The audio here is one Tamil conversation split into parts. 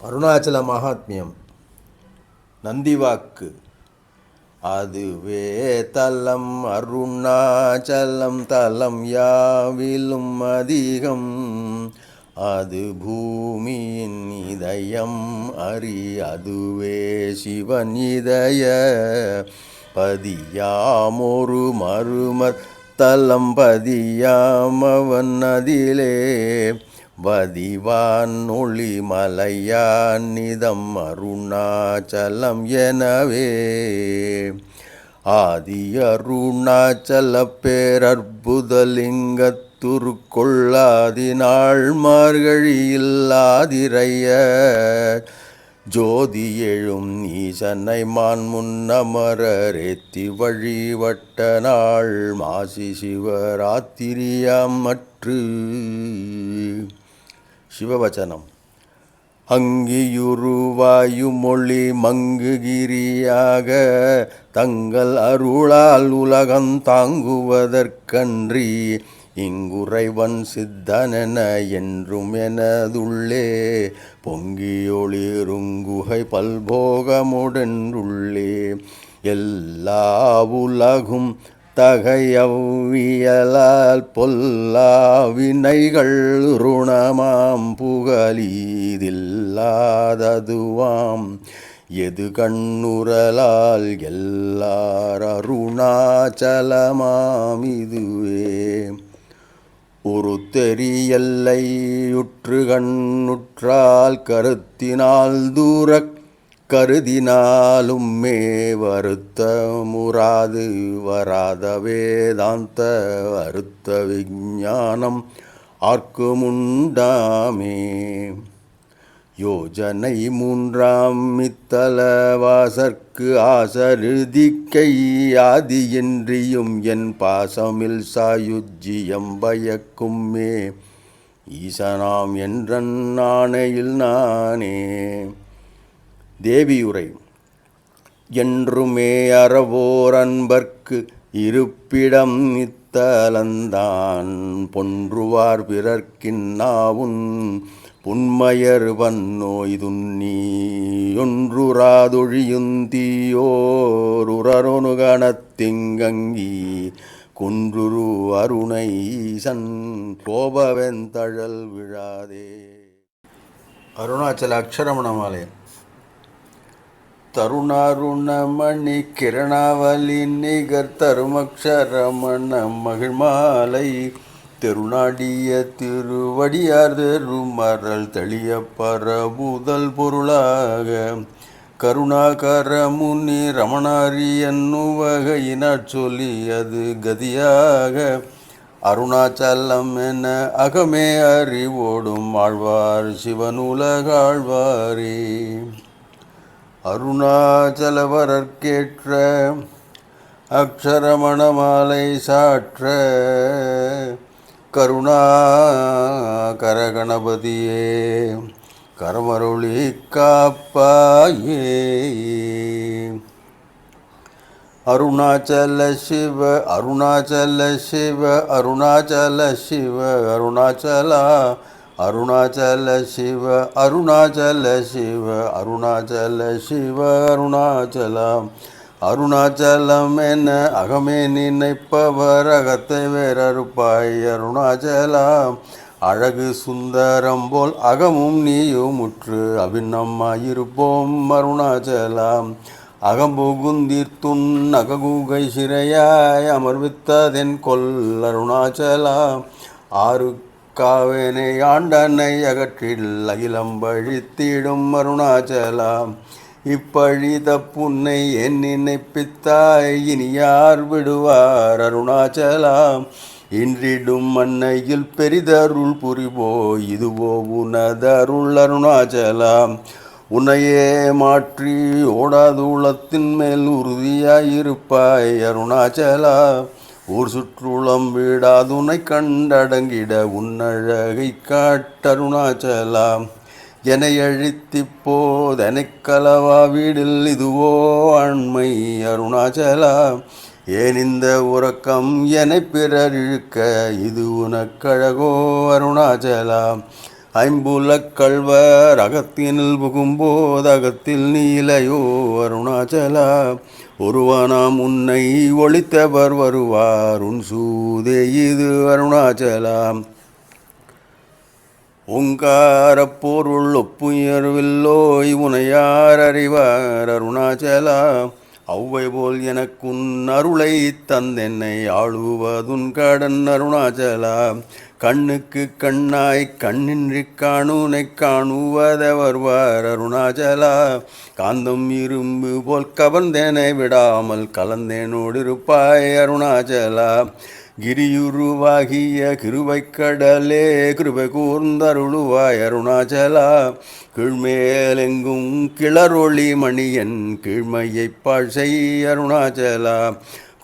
அருணாச்சல மகாத்மியம். நந்திவாக்கு. அதுவே தலம் அருணாச்சலம் தலம் யாவிலும் அதிகம். அது பூமியின் இதயம் அறி அதுவே சிவன் இதய பதியாமொரு மருமத் தலம் பதியாமவன் அதிலே வதிவான் ஒளி மலையான் நிதம் அருணாச்சலம் எனவே ஆதி அருணாச்சல பேரற்புதலிங்கத்துருக்கொள்ளாதினாள் மார்கழியில் ஆதிரைய ஜோதி எழும் ஈசனை மான் முன்னமரேத்தி வழிவட்ட நாள் மாசி சிவராத்திரியாம் மற்று. சிவவச்சனம். அங்கியுருவாயு மொழி மங்குகிரியாக தங்கள் அருளால் உலகம் தாங்குவதற்கன்றி இங்குறைவன் சித்தனென என்றும் எனதுள்ளே பொங்கியொளிருங்குகை பல்போகமுடென்றுள்ளே எல்லா உலகும் தகையவ்வியலால் பொல்லா வினைகள் ருணமாம் புகலீதில்லாததுவாம் எது கண்ணுரலால் எல்லார் அருணாச்சலமாம் இதுவே. ஒரு தெரியல்லையுற்று கண்ணுற்றால் கருத்தினால் தூரக் கருதினாலும் மே வருத்த முறாது வராத வேதாந்த வருத்த விஞ்ஞானம் ஆர்க்குமுண்டாமே. யோஜனை மூன்றாம் மித்தலவாசற்கு ஆசருதிக்கை ஆதியின்றியும் என் பாசமில் சாயுஜ்ஜியம் பயக்கும் மே ஈசனாம் என்றன் ஆணையில் நானே. தேவியுரை. என்றுமே அறவோர் அன்பர்க்கு இருப்பிடம் நித்தலந்தான் பொன்றுவார் பிறர்க்கின்னாவுன் புன்மயர் வன்னோய் துன்னி ஒன்றுராதொழியுந்தீயோருரொனுகணத்திங்கங்கி குன்றுரு அருணைசன் கோபவெந்தழல் விழாதே. அருணாச்சல அக்ஷரமணமாலயம். தருணாருணமணி கிரணாவலி நிகர் தருமக்ஷரமண மகிழ்மாலை தெருநாடிய திருவடியார் தெருமரல் தெளிய பரபுதல் பொருளாக கருணாகர முனி ரமணாரி என்னுவகையினாற் சொல்லியது கதியாக அருணாச்சலம் என அகமே அறிவோடும் ஆழ்வார் சிவனுலகாழ்வாரே. அருணாச்சலவரற்கேற்ற அக்ஷரமணமாலை சாற்ற கருணாகர கணபதியே கரமருளி காப்பாயே. அருணாச்சல சிவ அருணாச்சல சிவ அருணாச்சல சிவ அருணாச்சலா அருணாச்சல சிவ அருணாச்சல சிவ அருணாச்சல சிவ அருணாச்சலா. அருணாச்சலம் என அகமே நினைப்பவர் அகத்தை வேறறுப்பாய் அருணாச்சலா. அழகு சுந்தரம் போல் அகமும் நீயும் முற்று அபிநம்மாயிருப்போம் அருணாச்சலா. அகம்புகுந்தீர்த்துன் அககுகை சிறையாய் அமர்வித்ததென் கொல் அருணாச்சலா. ஆறு காவேனை ஆண்டனை அகற்றில் அகிலம்பழித்திடும் அருணாச்சலா. இப்பழி தப்புன்னை என் நினைப்பித்தாய் இனி யார் விடுவார் அருணாச்சலா. இன்றிடும் மண்ணையில் பெரிதருள் புரிவோ இதுவோ உனதருள் அருணாச்சலா. உன்னையே மாற்றி ஓடாதுளத்தின் மேல் உறுதியாயிருப்பாய் அருணாச்சலா. ஊர் சுற்றுளம் விடாதுனை கண்டடங்கிட உன்னழகை காட்டருணாச்சலா. எனை அழித்திப்போதெனைக் கலவா வீடில் இதுவோ ஆண்மை அருணாச்சலா. ஏன் இந்த உறக்கம் எனை பிறர் இழுக்க இது உனக்கழகோ அருணாச்சலா. ஐம்புலக் கள்வர் அகத்தினில் புகும்போது அகத்தில் நீலையோ அருணாச்சலா. ஒருவனாம் உன்னை ஒளித்தவர் வருவார் உன் சூதே இது அருணாச்சலா. ஓங்காரப் பொருள் ஒப்புயர்வில்லோய் உனையார் அறிவார் அருணாச்சலா. ஒளவை போல் எனக்குன் அருளை தந்தென்னை ஆளுவதுன் கடன் அருணாச்சலா. கண்ணுக்கு கண்ணாய் கண்ணின்றி காணுனை காணுவத வருவார் அருணாச்சலா. காந்தம் இரும்பு போல் கவர்ந்தேனை விடாமல் கலந்தேனோடிருப்பாய் அருணாச்சலா. கிரியுருவாகிய கிருபைக்கடலே கிருபை கூர்ந்தருளுவாய் அருணாச்சலா. கீழ்மேலெங்கும் கிளரொளி மணியன் கீழ்மையைப் பாழ்செய் அருணாச்சலா.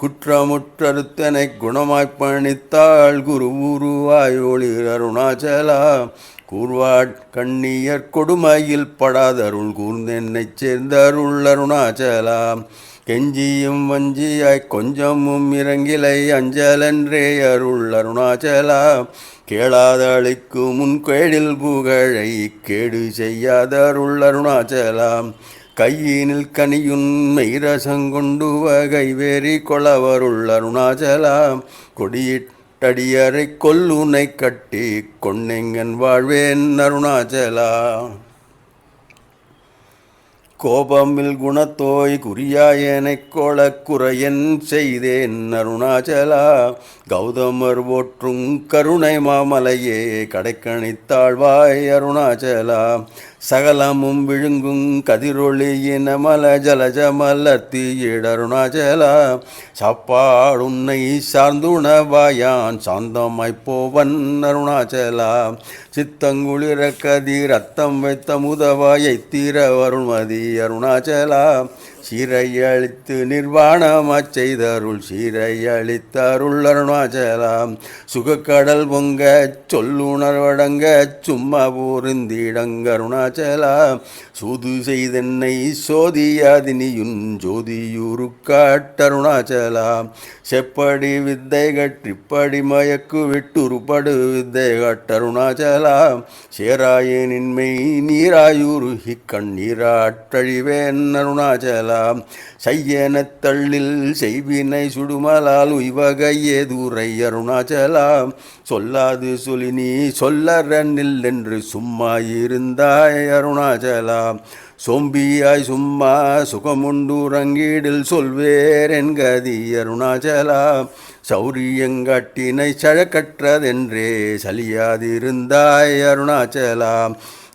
குற்றமுற்றறுத்தனை குணமாய்ப் பணித்தாள் குரு உருவாய் ஒளிர் அருணாச்சலா. கூர்வாட் கண்ணியர் கொடுமையில் படாதருள் கூர்ந்தென்னைச் சேர்ந்தருள் அருணாச்சலா. கெஞ்சியும் வஞ்சியாய் கொஞ்சமும் இறங்கிலை அஞ்சலன்றே அருள் அருணாச்சலா. கேளாத அளிக்கும் முன் கேடில் புகழை கேடு செய்யாதருள் அருணாச்சலா. கையினில் கனியுன் மெய்ரசங்கொண்டு கைவேறி கொளவருள் அருணாச்சலா. கொடியிட்டடியரை கொல்லுனை கட்டி கொன்னெங்கன் வாழ்வேன் அருணாச்சலா. கோபமில் குணத்தோய் குறியாயனைக் கொளக் குறையன் செய்தேன் அருணாச்சலா. கௌதமர் போற்றும் கருணை மாமலையே கடைக்கணித்தாழ்வாய் அருணாச்சலா. சகலமும் விழுங்கும் கதிரொளியின மல ஜலஜமலத்தீயிட அருணாச்சலா. சாப்பாடுன்னை சார்ந்துணவாயான் சாந்தமாய்ப் போவன் அருணாச்சலா. சித்தங்குளிர கதிர் ரத்தம் வைத்த முதவாயை தீர வருண்மதி அருணாச்சலா. சீரையளித்து நிர்வாணமாச் செய்தருள் சீரையளித்தருள் அருணாச்சலா. சுகக்கடல் பொங்க சொல்லுணர்வடங்க சும்மா பூரிந்திடங்க அருணாச்சலா. சூது செய்தென்னை சோதியாதினியுன் ஜோதியுரு காட்டருணாச்சலா. செப்படி வித்தை கற்றிப்படி மயக்கு விட்டுருப்படு வித்தை கட்டருணாச்சலா. சேராயனின்மை நீராயுருகி கண்ணீராட்டழிவேன் அருணாச்சலா. செய்யனத் தள்ளில் செய்வினை சுடுமலால் உய்வகையே தூரை அருணாச்சலா. சொல்லாது சொல்லி நீ சொல்லறனில் என்று சும்மா இருந்தாய் அருணாச்சலா. சோம்பியாய் சும்மா சுகமுண்டுறங்கிடில் சொல்வேரென் கதி அருணாச்சலா. சௌரியங்காட்டினை சழக்கற்றதென்றே சலியாதிருந்தாய் அருணாச்சலா.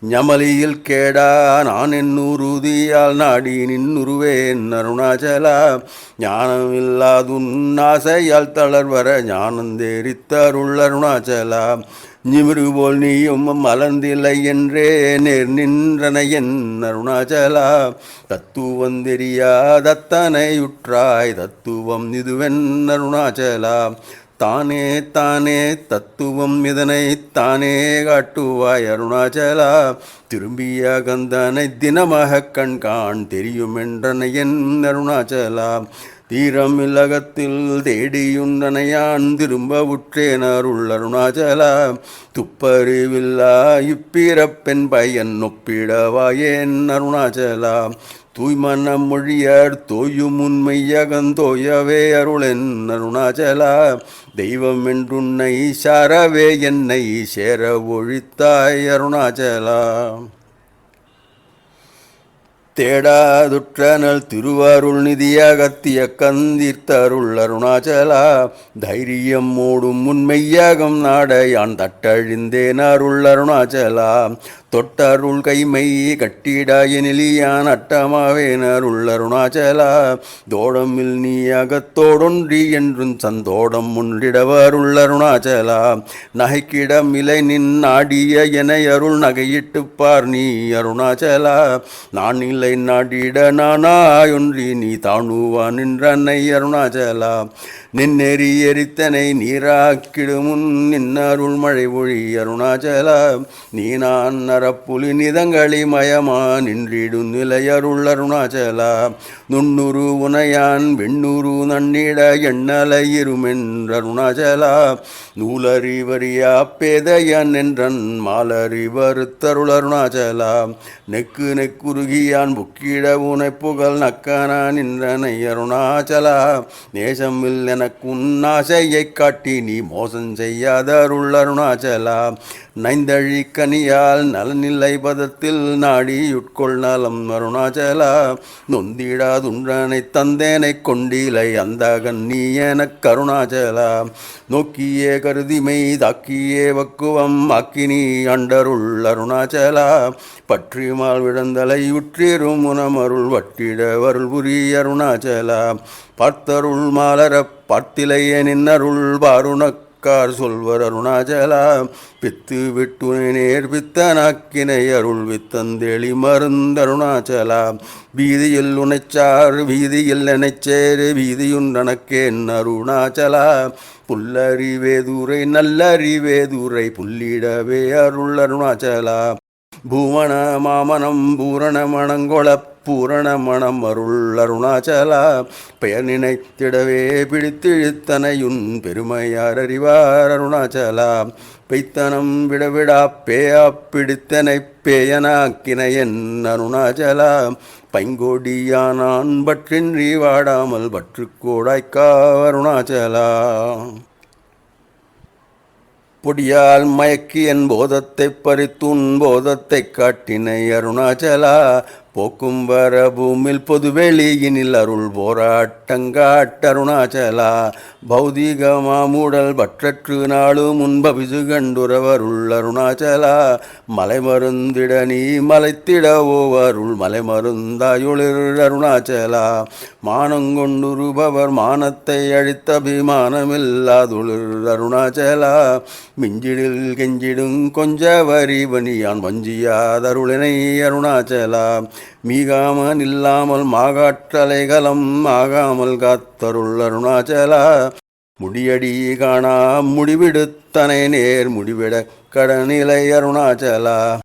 ஞமலியில் கேடா நான் என்னுறுதியால் நாடி நின்னுருவேன் அருணாச்சலா. ஞானமில்லாதுன் ஆசையால் தளர்வர ஞானந்தேரித்தருள் அருணாச்சலா. நிமிரு போல் நீயும் மலர்ந்தில்லை என்றே நேர் நின்றனையன் அருணாச்சலா. தத்துவந்தெரியாதத்தனையுற்றாய் தத்துவம் இதுவென் அருணாச்சலா. தானே தானே தத்துவம் இதனை தானே காட்டுவாய் அருணாச்சலா. திரும்பிய கந்தனை தினமாக கண்காண் தெரியுமென்றனையன் அருணாச்சலா. தீரம் இல்லகத்தில் தேடியுண்டனையான் திரும்ப உற்றேன் அருள் அருணாச்சலா. துப்பறிவில்லா இப்பிறப்பென் பயன் ஒப்பிடவாயேன் அருணாச்சலா. தூய்மன மொழியர் தோயும் உண்மையகந்தோயவே அருளென் அருணாச்சலா. தெய்வம் என்றுன்னை சாரவே என்னை சேர ஒழித்தாய் அருணாச்சலா. தேடாதுற்றனல் திருவருள் நிதியகத்திய கந்தீர்த்தருள் அருணாச்சலா. தைரியம் மூடும் உண்மையகம் நாடையான் தட்டழிந்தேன் அருள் அருணாச்சலா. தொட்டருள் கைமை கட்டிடாயனிலியான் அட்டமாவேன் அருள் அருணாச்சலா. தோடமில் நீ அகத்தோடொன்றி என்றும் சந்தோடம் ஒன்றிடவருள் அருணாச்சலா. நகைக்கிடமிலை நின் நாடிய என அருள் நகையிட்டுப்பார் நீ அருணாச்சலா. நான் இல்லை நாடிட நானாயொன்றி நீ தாணுவான் நின்றனை அருணாச்சலா. நின்னெறி எரித்தனை நீராக்கிடுமுன் நின்னருள் மழை ஒழி அருணாச்சலா நீ நான் நரப்புலி நிதங்களி மயமா நின்றிடும் நிலையருள் அருணாச்சலா நுண்ணுரு உனையான் வெண்ணுரு நன்னிட எண்ணலை இருமென்றருணாச்சலா நூலறிவறியா பேதையன் என்றன் மாலறிவருத்தருள் அருணாச்சலா நெக்கு நெக்குருகியான் புக்கிட உனை புகழ் நக்கனா நின்றனை அருணாச்சலா நேசமில் எனக்கு உன்னாசையைக் காட்டி நீ மோசம் செய்யாத அருள் அருணாச்சலா நைந்தழி கனியால் நலனில்லை பதத்தில் நாடியுட்கொள் நலம் அருணாச்சலா நொந்திடாதுன்றனை தந்தேனைக் கொண்டிலை அந்த கண்ணி எனக் கருணாச்சலா நோக்கியே கருதிமை தாக்கியே வக்குவம் ஆக்கினி அண்டருள் அருணாச்சலா பற்றிமால் விழந்தலை உற்றிரும் முனமருள் வட்டிட வருள் புரி அருணாச்சலா பார்த்தருள் மாலரப் பார்த்திலையே நின்னருள் பாருணக்கார் சொல்வர் அருணாச்சலா பித்து விட்டுனை நேர்பித்தனாக்கினை அருள் வித்தந்தெளி மருந்தருணாச்சலா வீதியில் உனைச்சார் வீதியில் எனைச்சேரு வீதியுண்டனக்கேன் அருணாச்சலா புல்லறிவேதுரை நல்லறிவேதுரை புல்லிடவே அருள் அருணாச்சலா பூமண மாமனம் பூரண மணங்கொள பூரண மணம் அருள் அருணாச்சலா பெயர் நினைத்திடவே பிடித்திழுத்தனையுன் பெருமையார் அறிவார் அருணாச்சலா பெய்த்தனம் விடவிடா பேயா பிடித்தனை பேயனாக்கினையன் அருணாச்சலா பைங்கோடியானான் பற்றின்றி வாடாமல் பற்று கோடாய்க்கா அருணாச்சலா பொடியால் மயக்கி என் போதத்தைப் பறித்துன் போதத்தைக் காட்டினை அருணாச்சலா போக்கும் வர பூமில் பொதுவெளியினில் அருள் போராட்டங்காட்டருணாச்சலா பௌதிக மாமூடல் பற்றற்று நாளு முன்பபிசு கண்டுரவருள் அருணாச்சலா மலை மருந்திட நீ மலைத்திடவோ அருள் மலை மருந்தாயொளிர் அருணாச்சலா மானங்கொண்டுருபவர் மானத்தை அழித்த அபிமானமில்லாதுளிர் அருணாச்சலா மிஞ்சிடில் கெஞ்சிடும் கொஞ்ச வரிவனியான் வஞ்சியாதருளினை அருணாச்சலா மீகாமன் இல்லாமல் மாகாற்றலைகலம் ஆகாமல் காத்தருள் அருணாச்சலா முடியடி காணா முடிவிடுத்தனை நேர் முடிவிட கடனிலை அருணாச்சலா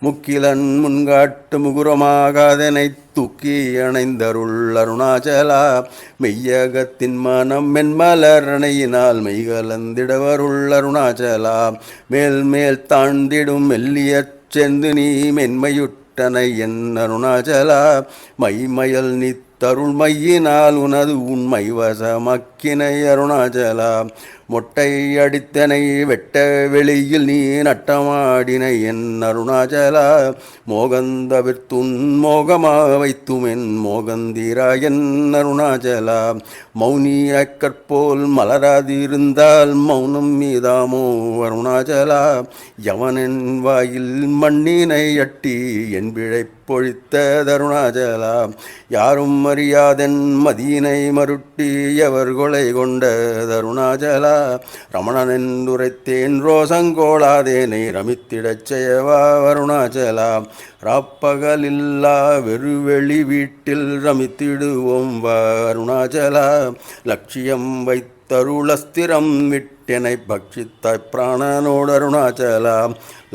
முக்கிலன் முன்காட்டு முகுரமாகாதனை தூக்கி அணைந்தருள் அருணாச்சலா மெய்யகத்தின் மனம் மென்மலரணையினால் மெய்கலந்திடவருள் அருணாச்சலா மேல் மேல் தாழ்ந்திடும் மெல்லியற் செந்து நீ மென்மையுட்டனை என் அருணாச்சலா மைமயல் நீ தருள் மையினால் உனது உண்மை வசமக்கினை அருணாச்சலா மொட்டை அடித்தனை வெட்ட வெளியில் நீ நட்டமாடினை என் அருணாச்சலா மோகந்தவிர்த்துன் மோகமா வைத்துமென் மோகந்திரா என் அருணாச்சலா மௌனிய கற்போல் மலராதிருந்தால் மௌனம் மீதாமோ அருணாச்சலா யவனின் வாயில் மண்ணினை அட்டி என் பிழை பொழித்த தருணாச்சலா யாரும் அறியாதென் மதியினை மருட்டி எவர் கொலை கொண்ட தருணாச்சலா ரமணனென்றுரைத்தேன் ரோசங்கோளாதேனை ரமித்திடச் செய்யவா அருணாச்சலா ராப்பகலில்லா வெறுவெளி வீட்டில் ரமித்திடுவோம் வா அருணாச்சலா லட்சியம் வைத்தருளஸ்திரம் விட்டெனை பக்ஷித்தாய் பிராணனோடு அருணாச்சலா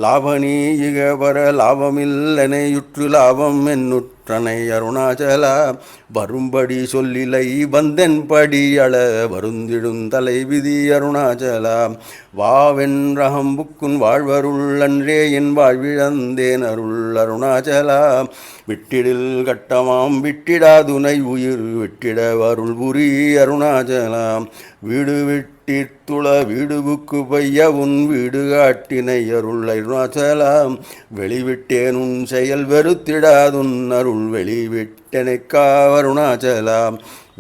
லாபனீ இகவர லாபமில்லனையுற்று லாபம் என்னுற்றனை அருணாச்சலா வரும்படி சொல்லிலை வந்தென்படி அள வருந்திடும் தலை விதி அருணாச்சலா வாவென்றகம்புக்குன் வாழ்வருள் அன்றே என் வாழ்விழந்தேன் அருள் அருணாச்சலா விட்டிடில் கட்டமாம் விட்டிடாதுனை உயிர் விட்டிட வருள் புரி அருணாச்சலா வீடு விட்டித்துள வீடுபுக்கு பைய உன் வீடு காட்டினை அருள் அருணாச்சலா வெளிவிட்டேன் உன் செயல் வெறுத்திடாதுன் அருள் வெளிவிட்டெனைக்கா அருணாச்சலா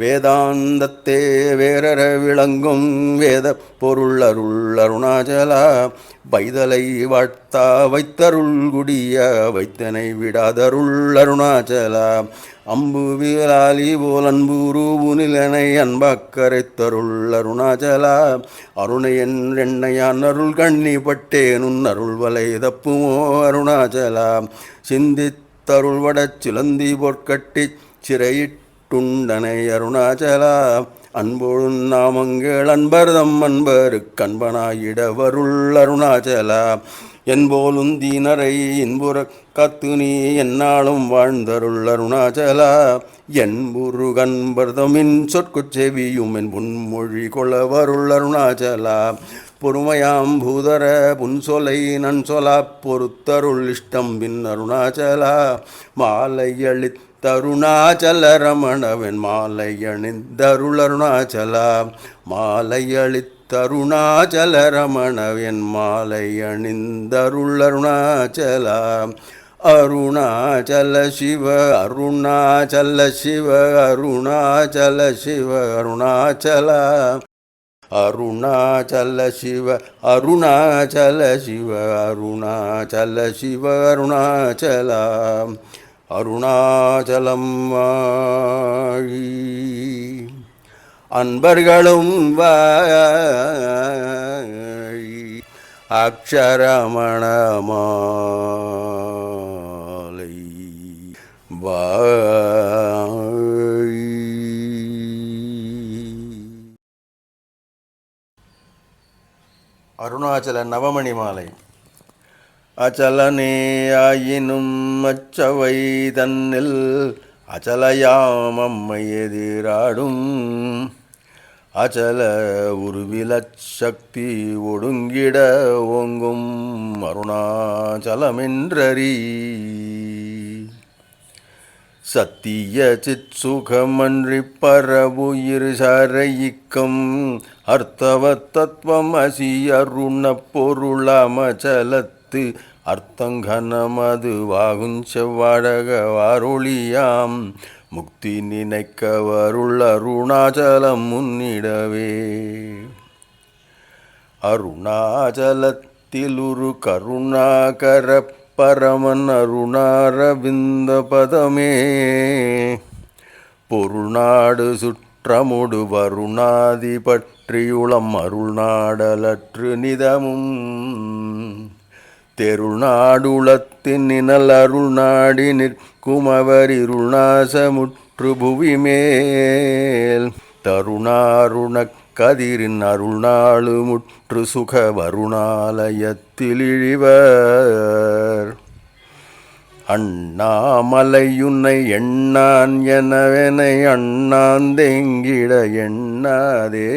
வேதாந்தத்தே வேரற விளங்கும் வேத பொருள் அருள் அருணாச்சலா வைதலை வாழ்த்தா வைத்தருள் குடிய வைத்தனை விடாதருள் அருணாச்சலா அம்பு வீராலி போல் அன்புருவுனிலனை அன்பக்கரை தருள் அருணாச்சலா அருணையன் எண்ணையான் அருள் கண்ணி பட்டேனுன் அருள் வலை தப்புமோ அருணாச்சலா சிந்தித்தருள் வடச் சிலந்தி பொற்கட்டி சிறையிட்டுண்டனை அருணாச்சலா அன்பொழும் நாமங்கள் அன்பர்தம் அன்பருக்கு அன்பனாயிடவருள் அருணாச்சலா என்போலும் தீனரை இன்புற காத்து நீ எந்நாளும் வாழ்ந்தருள் அருணாச்சலா என்புரு கன்பர்தமின் சொற்குச் செவியும் என் புன்மொழி கொளவருள் அருணாச்சலா பொறுமையாம் பூதர புன்சொலை நன்சொலா பொறுத்தருள் இஷ்டம் பின் அருணாச்சலா மாலையளித் தருணாச்சல ரமணவன் மாலை அணிந்தருள் அருணாச்சலா மாலையளித் தருணாச்சல ரமணவன் மாலை அணிந்தருள் அருணாச்சலா அருணாச்சல சிவ அருணாச்சல சிவ அருணாச்சல சிவ அருணாச்சலா அருணாச்சல சிவ அருணாச்சல சிவ அருணாச்சல சிவ அருணாச்சலா அருணாச்சலம் வாழி அன்பர்களும் வாழி அக்ஷரமணமாலை வாழி. அருணாச்சல நவமணி மாலை. அச்சலனே ஆயினும் அச்சவை தன்னில் அச்சலையாம் அம்மை எதிராடும் அச்சல உருவிலச்சக்தி ஒடுங்கிட ஓங்கும் அருணாச்சலமென்றறி சத்திய சித் சுகமன்றி பரவுயிர் சரையிக்கம் அர்த்தவத் தத்துவம் அசி அருண பொருளமச்சலத்து அர்த்தங்கனமது வாகுஞ் செவ்வாழக வாரொளியாம் முக்தி நினைக்கவருள் அருணாச்சலம் முன்னிடவே அருணாச்சலத்திலுரு கருணாகர பரமன் அருணாரவிந்த பதமே பொருள்நாடு சுற்றமுடு வருணாதி பற்றியுளம் அருள்நாடலற்று நிதமும் தெருநாடுளத்தின் நினல் அருள்நாடி நிற்குமவர் இருள்நாசமுற்று புவிமேல் தருணாருணக் கதிரின் அருள்நாளு முற்று சுக வருணாலயத்தில் இழிவர் அண்ணாமலையுன்னை எண்ணான் எனவெனை அண்ணாந்தெங்கிட எண்ணாதே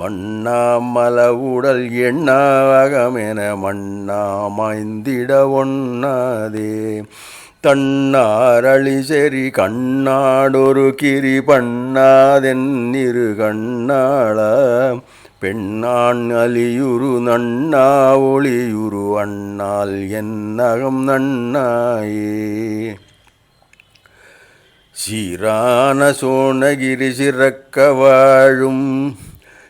மண்ணாமலவுடல் எண்ணாவகமென மண்ணாமாய்ந்திட ஒண்ணாதே தன்னாரளி செறி கண்ணாடொரு கிரி பண்ணாதென்னிரு கண்ணாள பெண்ணான் அலியுரு நண்ணா ஒளியுரு அண்ணால் என்னகம் நன்னாயே சீரான சோணகிரி சிறக்க வாழும்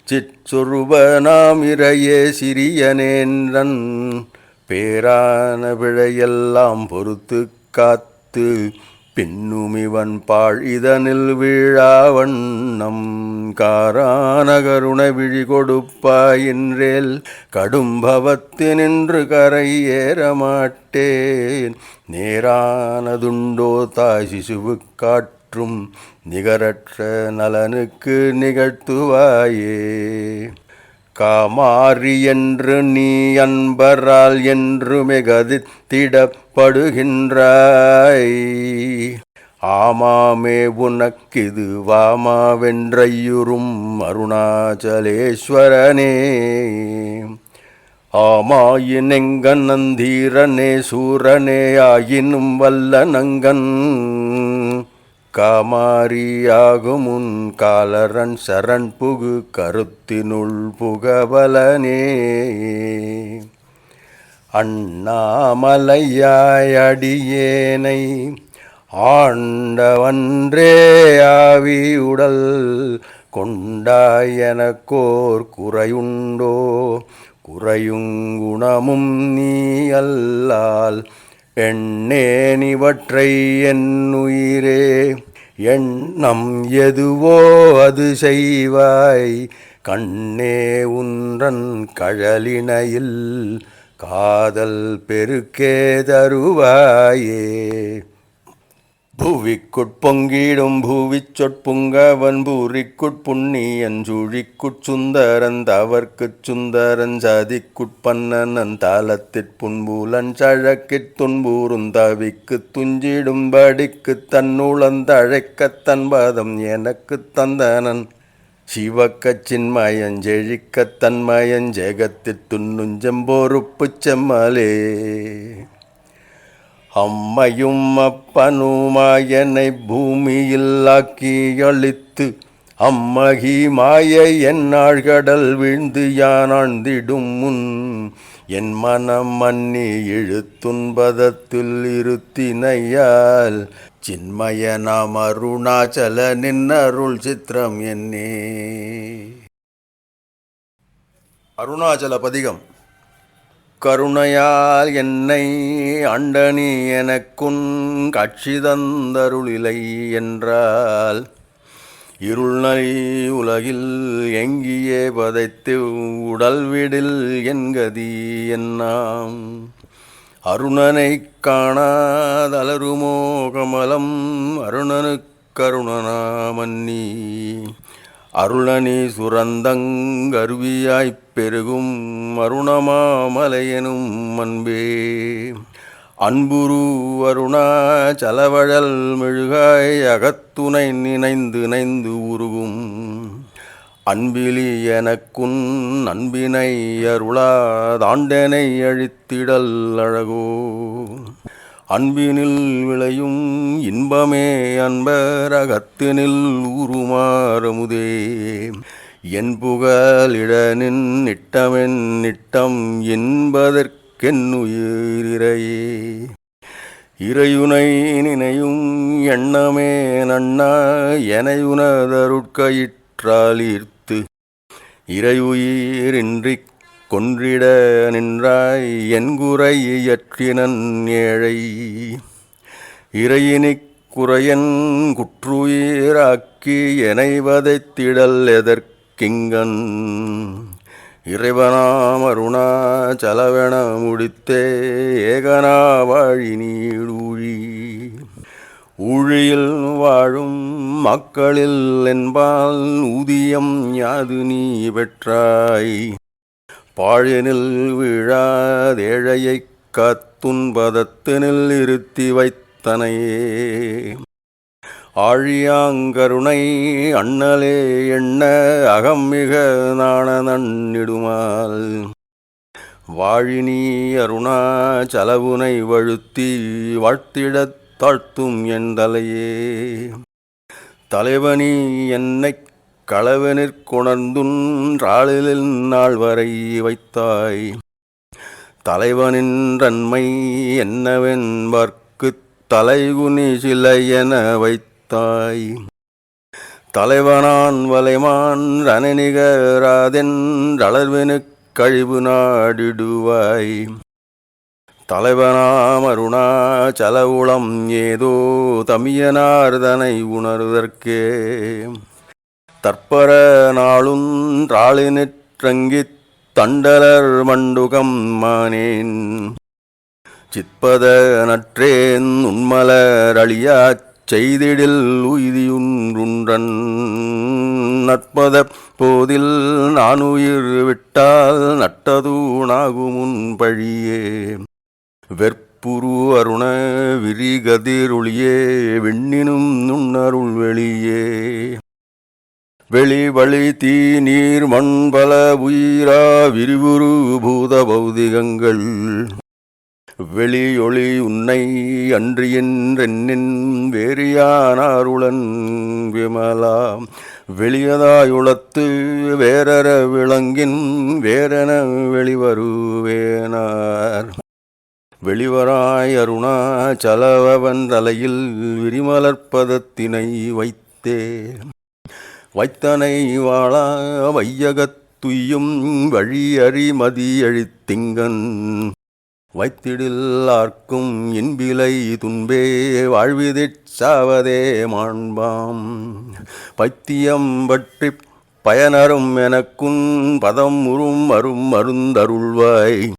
சிற்சொருபனாம் இறையே சிறியனேன்றன் பேரான பிழையெல்லாம் பொறுத்து காத்து பின்னுமிவன் பாழ் இதனில் வீழாவண்ணம் காரான கருண விழி கொடுப்பாயின்றேல் கடும்பவத்து நின்று கரை ஏறமாட்டேன் நேரானதுண்டோ தாய் சிசுவு காற்றும் நிகரற்ற நலனுக்கு நிகழ்த்துவாயே காமாரி என்று நீ அன்பரால் என்று மிகதித்திடப்படுகின்றாய் ஆமாமே உனக்கிது வாமாவென்றையுறும் அருணாச்சலேஸ்வரனே ஆமாயினெங்கன் நந்தீரனே சூரனே ஆயினும் வல்ல நங்கன் காமாரியாகுமுன் காலரன் சரண் புகு கருத்தினுள் புகவலனே அண்ணாமலையாய் அடியேனை ஆண்டவன்றே ஆவியுடல் கொண்டாயனக்கோர் குறையுண்டோ குறையுங்குணமும் நீ அல்லால் எண்ணேனிவற்றை என்னுயிரே எண்ணம் எதுவோ அது செய்வாய் கண்ணே உன்றன் கழலினையில் காதல் பெருக்கே தருவாயே பூவிக்குட்பொங்கிடும் பூவிச் சொற்புங்கவன் பூரிக்குட் புண்ணியன் சூழிக்குட் சுந்தரன் தவர்க்குச் சுந்தரன் சதிக்குட்பன்னன் தாளத்திற் புன்பூலன் சழக்கிற் துன்பூறும் தவிக்குத் துஞ்சிடும் படிக்குத் தன்னுளந்தழைக்கத் தன்பதம் எனக்குத் தந்தனன் சிவக்கச் சின்மயஞ் செழிக்கத் தன்மயஞ் ஜெகத்திற் துன்னுஞ்செம்பொறுப்புச் செம்மலே. அம்மையும் அப்பனுமாயனை பூமியில் ஆக்கியளித்து அம்மகி மாயை என்னாழ்கடல் வீழ்ந்து யானாழ்ந்திடும் முன் என் மனம் மன்னி இழுத்துன்பதத்தில் இருத்தினையால் சின்மயனாம் அருணாச்சல நின்னருள் சித்திரம் என்னே. அருணாச்சல பதிகம். கருணையால் என்னை அண்டனி எனக்குன் காட்சி தந்தருளிலை என்றால் இருள்நலி உலகில் எங்கியே பதைத்து உடல்விடில் என்கதி என்னாம் அருணனைக் காணாதலருமோ கமலம் அருணனுக் கருணனாமன்னி அருளனி சுரந்தங்கருவியாய்ப் பெருகும் அருணமாமலையெனும் அன்பே. அன்புரு அருணாச்சலவழல் மெழுகாய் அகத்துணை நினைந்து நைந்து உருகும் அன்பிலி எனக்குன் அன்பினை அருளாதாண்டனை அழித்திடல் அழகோ. அன்பினில் விளையும் இன்பமே அன்பர் அகத்தினில் ஊருமாறமுதே என் புகழிடனின் நிட்டமென் நிட்டம் என்பதற்கென்னுயிரிரையே. இறையுனை நினையும் எண்ணமே நன்னா எனையுனதருட்கயிற்றாலீர்த்து இறையுயிரின்றிக் கொன்றிட நின்றாய் என் குறை இயற்றினன் ஏழை இறையினிக் குறையன் குற்றுயிராக்கி எனை வதைத்திடல் எதற்கிங்கன் இறைவனாம் அருணாச்சலவென முடித்தே ஏகனா வாழி நீடூழி. ஊழியில் வாழும் மக்களில் என்பால் ஊதியம் யாது நீ பெற்றாய் பாழினில் வீழாதேழையைக் காத்துன்பதத்தினில் இருத்தி வைத்தனையே. ஆழியாங்கருணை அண்ணலே எண்ண அகம்மிக நாண நன்னிடுமால் வாழினி அருணாச்சலவுனை வழுத்தி வாழ்த்திடத் தாழ்த்தும் என் தலையே. தலைவனி என்னைக் களவனிற் கொணர்ந்துன்றாளிலில் நாள் வரை வைத்தாய் தலைவனின் தன்மை என்னவென்பர்க்குத் தலைகுனி சிலை என வைத்தாய். தலைவனான் வலைமான் ரணிகராதென்றளர்வினுக் கழிவு நாடிடுவாய் தலைவனாம் அருணாச்சலவுளம் ஏதோ தமியனார்தனை உணர்தற்கே. தற்பர நாளும் திராளினிற்றங்கித் தண்டலர் மண்டுகம் மானேன் சிற்பத நற்றேன் உண்மலர் அழியாச் செய்திடில் உய்தியுன்றுன்றன் நற்பத போதில் நானுயிர் விட்டால் நட்டதூணாகுமுன் பழியே. வெற்புரு அருண விரிகதிரொளியே விண்ணினும் நுண்ணருள் வெளியே. வெளி வழி தீ நீர் மண்பல உயிரா விரிவுரு பூத பௌதிகங்கள் வெளியொளி உன்னை அன்றியென்றென்னின் வேறியானாருளன் விமலா. வெளியதாயுளத்து வேறற விளங்கின் வேறென வெளிவருவேனார் வெளிவராய் அருணாச்சலவன் தலையில் விரிமலர்ப்பதத்தினை வைத்தே. வைத்தனை வாழா வையகத்துய்யும் வழியறி மதியழித்திங்கன் வைத்திடில் ஆர்க்கும் இன்பிலை துன்பே வாழ்விதிற் சாவதே மாண்பாம். பைத்தியம் பற்றிப் பயனரும் எனக்குன் பதம் உறும் அரும் மருந்தருள்வாய்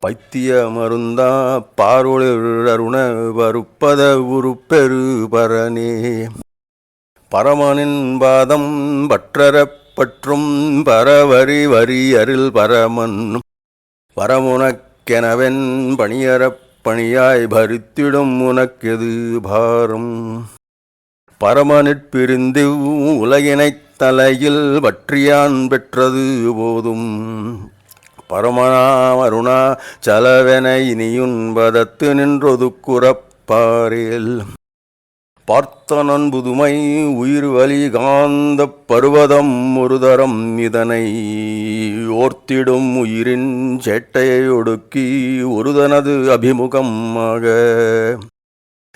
பைத்திய மருந்தா பார்வொளிர் அருண வருப்பத உருப்பெரு பரனே. பரமனின் பாதம் பற்றறப் பற்றும் பரவரி வரி அருள் பரமன் பரமுனக்கெனவென் பணியறப் பணியாய் பரித்திடும் உனக்கெது பாரம். பரமனிற் உலகினைத் தலையில் பற்றியான் பெற்றது போதும் பரமனாம் அருணா சலவென இனியுன் பதத்து நின்றொதுக்குறப்பாரேல். பார்த்தனன் புதுமை உயிர் வலி காந்தப் பருவதம் ஒரு தரம் இதனை ஓர்த்திடும் உயிரின் சேட்டையை ஒடுக்கி ஒருதனது அபிமுகமாக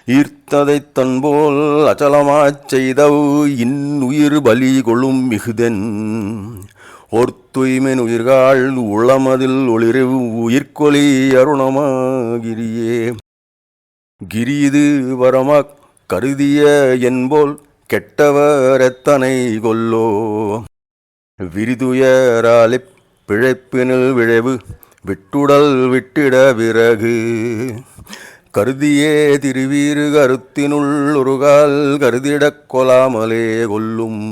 ஈர்த்ததைத் தன்போல் அச்சலமாச் செய்தவ் இன்னுயிர் பலி கொள்ளும் மிகுதென் ஒர்த்துய்மென் உயிர்காள் உளமதில் ஒளிரு உயிர்கொலி அருணமாகிரியே. கிரீது வரமாக் கருதிய என்போல் கெட்டவர் எத்தனை கொல்லோ விரிதுயராலிப் பிழைப்பினில் விழைவு விட்டுடல் விட்டிட விறகு கருதியே திருவீறு கருத்தினுள் ஒருகால் கருதிடக் கொலாமலே கொல்லும்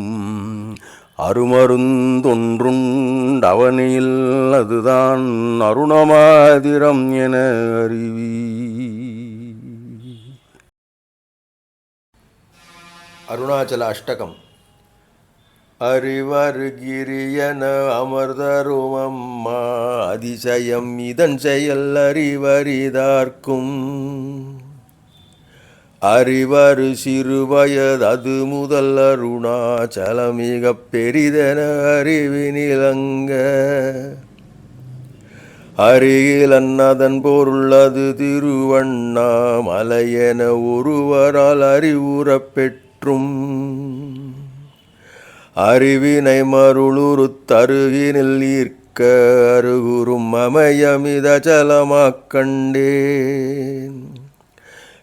அருமருந்தொன்றுண்டவனில் அதுதான் அருணமாதிரம் என அறிவி. அருணாச்சல அஷ்டகம். அறிவருகிரியன அமர்தருமம்மா அதிசயம் இதன் செயல் அறிவரிதார்க்கும் அறிவரு சிறுவயது முதல் அருணாச்சலமிக பெரிதென அறிவினிலங்க அருகிலன் அதன் பொருளது திருவண்ணாமலையென ஒருவரால் அறிவுறப் பெற்றும் அறிவினை மருளுரு தருகினில் ஈர்க்க அருகுறும் அமையமிதச்சலமாக் கண்டேன்.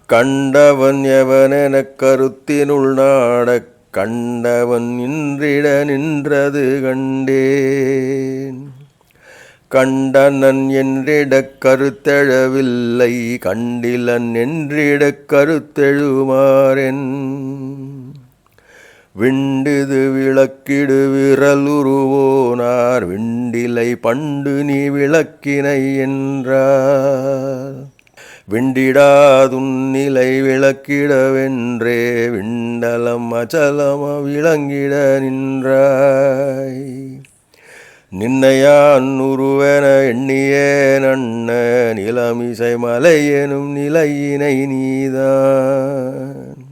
கண்டவன் எவனெனக் கருத்தினுள் நாடக் கண்டவன் நின்றிட நின்றது கண்டேன். கண்டனன் என்றிடக் கருத்தெழவில்லை கண்டிலன் என்றிடக் கருத்தெழுமாறென் விண்டிது விளக்கிடு விரலுருவோனார் விண்டிலை பண்டு நீ விளக்கினை என்றார். விண்டிடாதுன்னிலை விளக்கிடவென்றே விண்டலம் அச்சலம விளங்கிட நின்றாய். நின்னையான் உருவென எண்ணியே நன்ன நிலமிசை மலையெனும் நிலையினை நீதான்.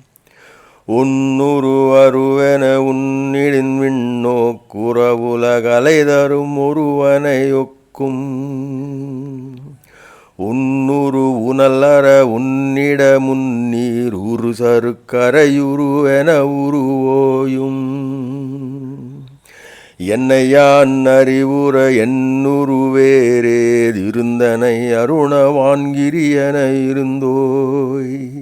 உன்னுரு அருவென உன்னிடின் விண்ணோக்குறவுலகலை தரும் ஒருவனை ஒக்கும். உன்னுரு உணல்லற உன்னிட முன்னீர் உரு சருக்கரையுருவென உருவோயும். என்னையான் அறிவுற என்னுரு வேறேதிருந்தனை அருணவான்கிரியன இருந்தோய்.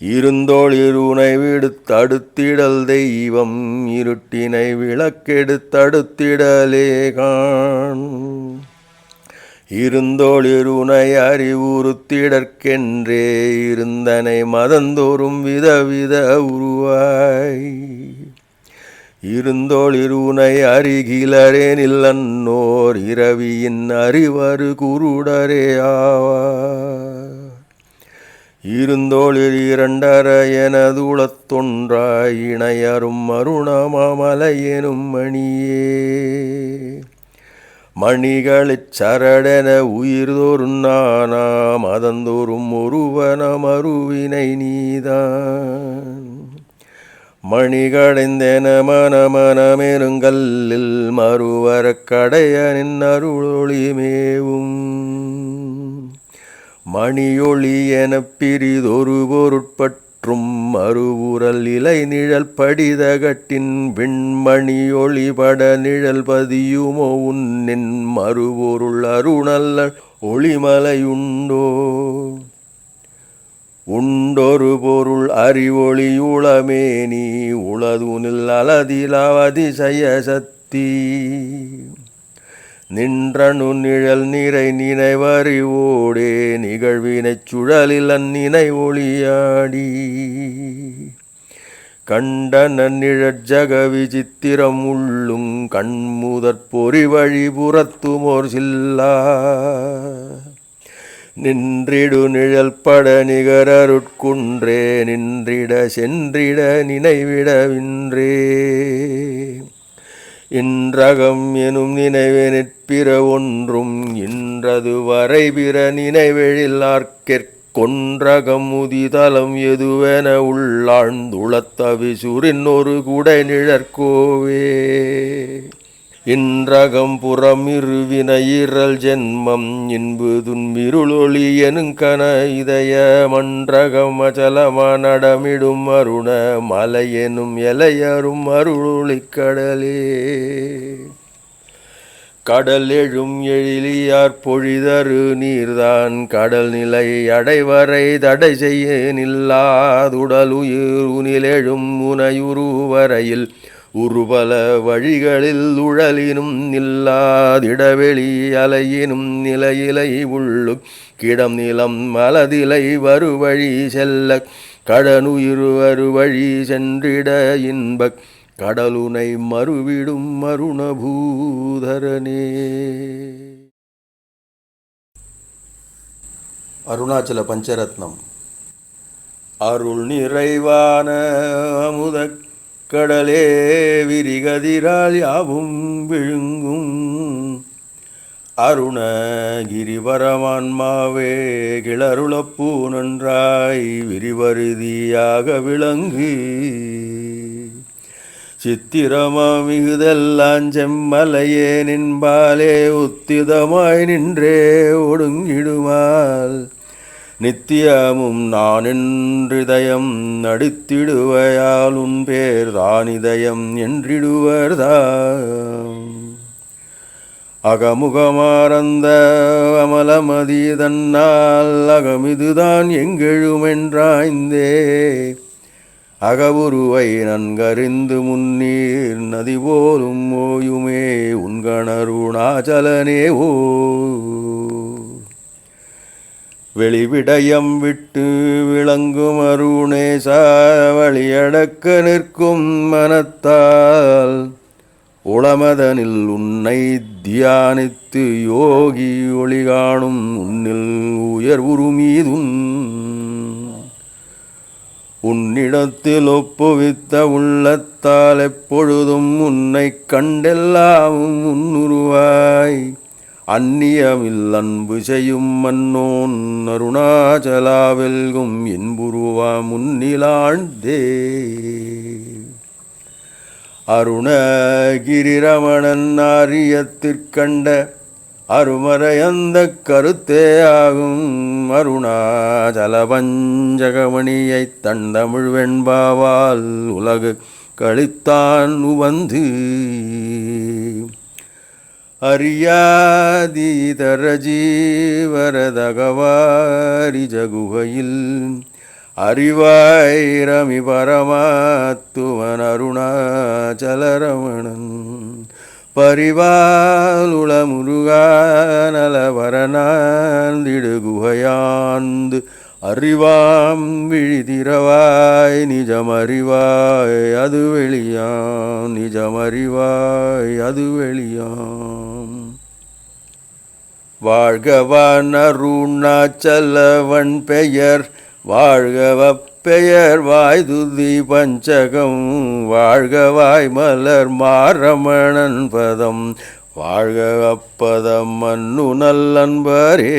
இருந்தோளிருனை விடுத்தடுத்திடல் தெய்வம் இருட்டினை விளக்கெடுத்தடுத்திடலே காண். இருந்தோளிருனை அறிவுறுத்திடற்கென்றே இருந்தனை மதந்தோறும் விதவித உருவாய். இருந்தோளிருனை அருகிலரேனில் அன்னோர் இரவியின் அறிவரு குருடரே ஆவார். இருந்தோளிர் இரண்டர எனதுளத்தொன்றாய் இணையரும் அருணமாமலையெனும் மணியே. மணிகளிற் சரடென உயிர்தோறும் நானா மதந்தோறும் ஒருவனம் அருவினை நீதான். மணிகடைந்தென மனமனமெருங்கல்லில் மறுவரக் கடையனின் அருளொளி மேவும். மணியொளி எனப் பிரிதொரு பொருட்பற்றும் மறுவுரல் இலை நிழல் படிதகட்டின் விண்மணியொளி பட நிழல் பதியுமோ உன்னின் மறுபொருள் அருணல்ல ஒளிமலையுண்டோ. உண்டொரு பொருள் அறிவொளியுளமே நீ உளதுனில் அலதிலா அதிசய சக்தி. நின்றனு நிழல் நிறை நினைவறிவோடே நிகழ்வினைச் சுழலில் அந்நினை ஒளியாடி கண்டன நிழற்ஜக விசித்திரம் உள்ளுங் கண்முதற் பொறி வழி புறத்துமோர் சில்லா நின்றிடு நிழல் பட நிகரருட்குன்றே நின்றிட சென்றிட நினைவிடவின்றே இன்றகம் எனும் நினைவே நிற்பிற ஒன்றும் இன்றது வரை பிற நினைவெழிலார்க்கொன்றகம் உதிதலம் எதுவென உள்ளாழ்ந்துளத்தவிசுரின் ஒரு குடை நிழற்கோவே இன்றகம் புறம் இருவினையிரல் ஜென்மம் இன்பு துன்பிருளொளி எனுங்கன இதய மன்றகம் அச்சலமா நடமிடும் அருண மலை எனும் எலையரும் அருளொளிக் கடலே கடல் எழும் எழிலியார் பொழிதரு நீர்தான் கடல் நிலை அடைவரை தடை செய்ய நில்லாதுடலுயிர் உனிலெழும் உனையுருவரையில் உருபல வழிகளில் உழலினும் நில்லாதிடவெளி அலையினும் நிலையிலை உள்ளு கிடம் நிலம் மலதிலை வருவழி செல்ல கடனுயிர் வருவழி சென்றிட இன்பக் கடலுனை மறுவிடும் அருணபூதரனே. அருணாச்சல பஞ்சரத்னம். அருள் நிறைவான அமுதக் கடலே விரிகதிரால் யாவும் விழுங்கும் அருணகிரிபரமான்மாவே கிளருளப்பூ நன்றாய் விரிவருதியாக விளங்கு சித்திரமாமிகுதெல்லாஞ் செம்மலையே நின்பாலே உத்திதமாய் நின்றே ஒடுங்கிடுமால் நித்தியமும் நான் என்றிதயம் நடித்திடுவையால் உன் பேர் தானிதயம் என்றிடுவர்தாம் அகமுகமாறந்த அமலமதி தன்னால் அகமிதுதான் எங்கெழுமென்றாய்ந்தே அகவுருவை நன்கறிந்து முன்னீர் நதி போலும் ஓயுமே உன்கணருணாச்சலனே ஓ வெளிவிடயம் விட்டு விளங்கும் அருணேசா வழியடக்க நிற்கும் மனத்தால் உளமதனில் உன்னை தியானித்து யோகி ஒளி காணும் உன்னில் உயர்வுருமீதுன் உன்னிடத்தில் ஒப்புவித்த உள்ளத்தால் எப்பொழுதும் உன்னை கண்டெல்லாமும் உன்னுருவாய் அந்நியமில் அன்பு செய்யும் மன்னோன் அருணாச்சலாவெல்கும் என்புருவா முன்னிலாழ்ந்தே அருணகிரிரமணன் ஆரியத்திற்கண்ட அருமறையந்த கருத்தே ஆகும் அருணாச்சல பஞ்சகமணியை தண்டமிழ் வெண்பாவால் உலகு கழித்தான் உவந்து அறியாதீதர ஜீவரதகவாரி ஜகுகையில் அறிவாயிரமி பரமாத்துவன் அருணாச்சலரமணன் பரிவாலுள முருகானலவரனாந்திடு குகையாந்து அறிவாம் விழிதிரவாய் நிஜமறிவாய் அது வெளியாம் நிஜமறிவாய் அது வெளியாம் வாழ்கவான் அருணாச்சலவன் பெயர் வாழ்கவ பெயர் வாய்துதி பஞ்சகம் வாழ்கவாய் மலர் மாரமணன் பதம் வாழ்க அப்பதம் மன்னு நல்லன்பரே.